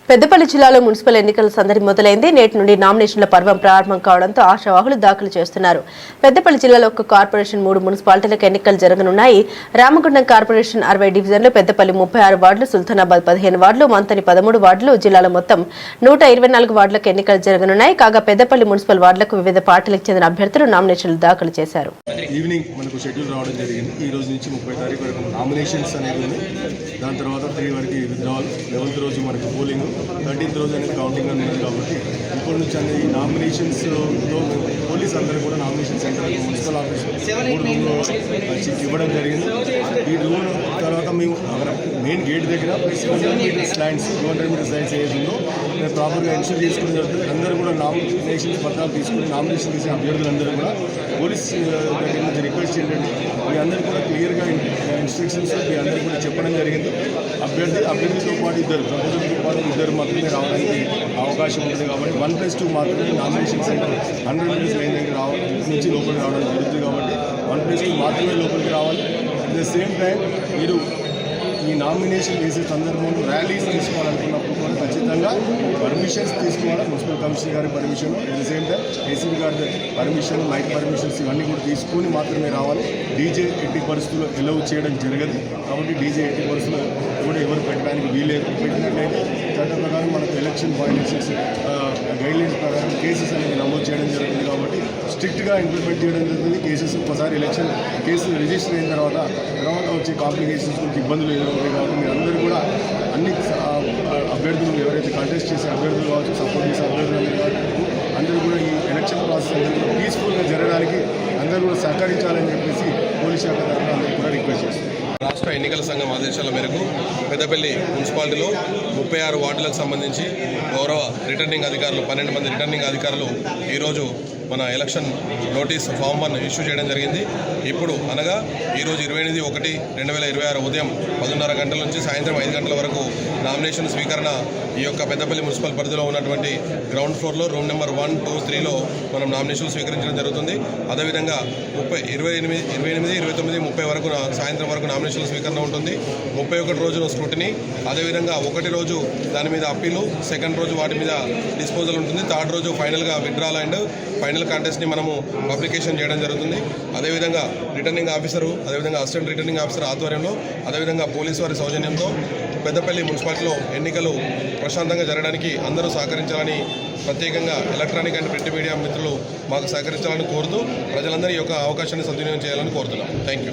పెద్దపల్లి జిల్లాలో మున్సిపల్ ఎన్నికల సందడి మొదలైంది. నేటి నుండి నామినేషన్ల పర్వం ప్రారంభం కావడంతో ఆశావాహులు దాఖలు చేస్తున్నారు. పెద్దపల్లి జిల్లాలో ఒక్క కార్పొరేషన్ 3 మున్సిపాలిటీలకు ఎన్నికలు జరగనున్నాయి. రామగుండం కార్పొరేషన్ 60 డివిజన్లు, పెద్దపల్లి 36 వార్డులు, సుల్తానాబాద్ 15 వార్డులు, మంతని 13 వార్డులు, జిల్లాలో మొత్తం 124 వార్డులకు ఎన్నికలు జరగనున్నాయి. కాగా పెద్దపల్లి మున్సిపల్ వార్డులకు వివిధ పార్టీలకు చెందిన అభ్యర్థులు నామినేషన్లు దాఖలు చేశారు. ఈవినింగ్ మనకు షెడ్యూల్ రావడం జరిగింది. ఈ రోజు నుంచి 30 తారీఖు వరకు నామినేషన్స్ అనేది ఉంది. దాని తర్వాత 3 వరకు విత్డ్రావల్, 11th రోజు మనకు పోలింగ్, 13th రోజు అనేది కౌంటింగ్ అనేది కాబట్టి ఇప్పటి నుంచి అనేది నామినేషన్స్లో పోలీస్ అందరూ కూడా నామినేషన్ సెంటర్ మున్సిపల్ ఆఫీస్ 3 రూమ్లో ఇవ్వడం జరిగింది. ఈ రూమ్ తర్వాత మేము మెయిన్ గేట్ దగ్గర 200 మీటర్స్ ల్యాండ్స్ ఏది ఉందో ప్రాపర్గా ఇన్షూర్ చేసుకుని జరుగుతుంది. అందరూ కూడా నామినేషన్ పత్రాలు తీసుకుని నామినేషన్ చేసే అభ్యర్థులందరూ కూడా పోలీస్ దగ్గర నుంచి రిక్వెస్ట్ ఏంటంటే మీ అందరూ కూడా క్లియర్గా ఇన్స్ట్రక్షన్స్ మీ అందరూ కూడా చెప్పడం జరిగింది. అభ్యర్థితో పాటు ప్రజలతో పాటు ఇద్దరు మాత్రమే రావడానికి అవకాశం ఉంటుంది కాబట్టి 1+2 మాత్రమే నామినేషన్ సెంటర్ 100 మీటర్స్ లైన్ దగ్గర నుంచి లోపలికి రావడం జరుగుతుంది కాబట్టి 1+2 మాత్రమే లోపలికి రావాలి. అట్ ద సేమ్ టైం మీరు ఈ నామినేషన్ వేసే సందర్భంలో ర్యాలీస్ తీసుకోవాలనుకున్నప్పుడు కూడా ఖచ్చితంగా పర్మిషన్స్ తీసుకోవాలి. మున్సిపల్ కమిషనర్ గారి permission, at the same time ACB గారి పర్మిషన్, మైక్ పర్మిషన్స్ ఇవన్నీ కూడా తీసుకొని మాత్రమే రావాలి. డీజే ఎట్టి పరిస్థితుల్లో ఎలవ్ చేయడం జరగదు కాబట్టి డీజే ఎట్టి పరిస్థితుల్లో కూడా ఎవరు పెట్టడానికి వీలేదు. పెట్టినట్లయితే చట్ట ప్రకారం మనకు ఎలక్షన్ వైలేషన్స్ గైడ్లైన్స్ ప్రకారం కేసెస్ అనేది నమోదు చేయడం జరుగుతుంది కాబట్టి స్ట్రిక్ట్గా ఇంప్లిమెంట్ చేయడం జరుగుతుంది. కేసెస్ ఒకసారి ఎలక్షన్ కేసు రిజిస్టర్ అయిన తర్వాత వచ్చే కాంప్లికేషన్స్ గురించి ఇబ్బందులు ఎదురవుతాయి కాబట్టి మీరు అందరూ కూడా అన్ని అభ్యర్థులు ఎవరైతే కంటెస్ట్ చేసే అభ్యర్థులు కావచ్చు, సపోర్ట్ చేసే అభ్యర్థులు అందరూ కూడా ఈ ఎలక్షన్ ప్రాసెస్ పీస్ఫుల్గా జరగడానికి అందరూ కూడా సహకరించాలని చెప్పేసి పోలీస్ శాఖ తరఫున అందరూ కూడా రిక్వెస్ట్ చేస్తారు. రాష్ట్ర ఎన్నికల సంఘం ఆదేశాల మేరకు పెద్దపల్లి మున్సిపాలిటీలో 36 వార్డులకు సంబంధించి గౌరవ రిటర్నింగ్ అధికారులు 12 మంది రిటర్నింగ్ అధికారులు ఈరోజు మన ఎలక్షన్ నోటీస్ ఫామ్ 1 ఇష్యూ చేయడం జరిగింది. ఇప్పుడు అనగా ఈరోజు 28/1/2026 ఉదయం 10:30 గంటల నుంచి సాయంత్రం 5 గంటల వరకు నామినేషన్ స్వీకరణ ఈ యొక్క పెద్దపల్లి మున్సిపల్ పరిధిలో ఉన్నటువంటి గ్రౌండ్ ఫ్లోర్లో రూమ్ నెంబర్ 1, 2, 3లో మనం నామినేషన్ స్వీకరించడం జరుగుతుంది. అదేవిధంగా 28, 29, 30 వరకు సాయంత్రం వరకు నామినేషన్ స్వీకరణ ఉంటుంది. 31 రోజున స్క్రూటినీ, అదేవిధంగా 1 రోజు దాని మీద అప్పీలు, 2nd రోజు వాటి మీద డిస్పోజల్ ఉంటుంది. 3rd రోజు ఫైనల్గా విత్డ్రాల్ అండ్ ఫైనల్ కాంటెస్ట్ని మనము పబ్లికేషన్ చేయడం జరుగుతుంది. అదేవిధంగా రిటర్నింగ్ ఆఫీసరు, అదేవిధంగా అసిస్టెంట్ రిటర్నింగ్ ఆఫీసర్ ఆధ్వర్యంలో, అదేవిధంగా పోలీసు వారి సౌజన్యంతో పెద్దపల్లి మున్సిపాలిటీలో ఎన్నికలు ప్రశాంతంగా జరగడానికి అందరూ సహకరించాలని, ప్రత్యేకంగా ఎలక్ట్రానిక్ అండ్ ప్రింట్ మీడియా మిత్రులు మాకు సహకరించాలని కోరుతూ ప్రజలందరూ ఈ యొక్క అవకాశాన్ని సద్వినియోగం చేయాలని కోరుతున్నాం. Thank you.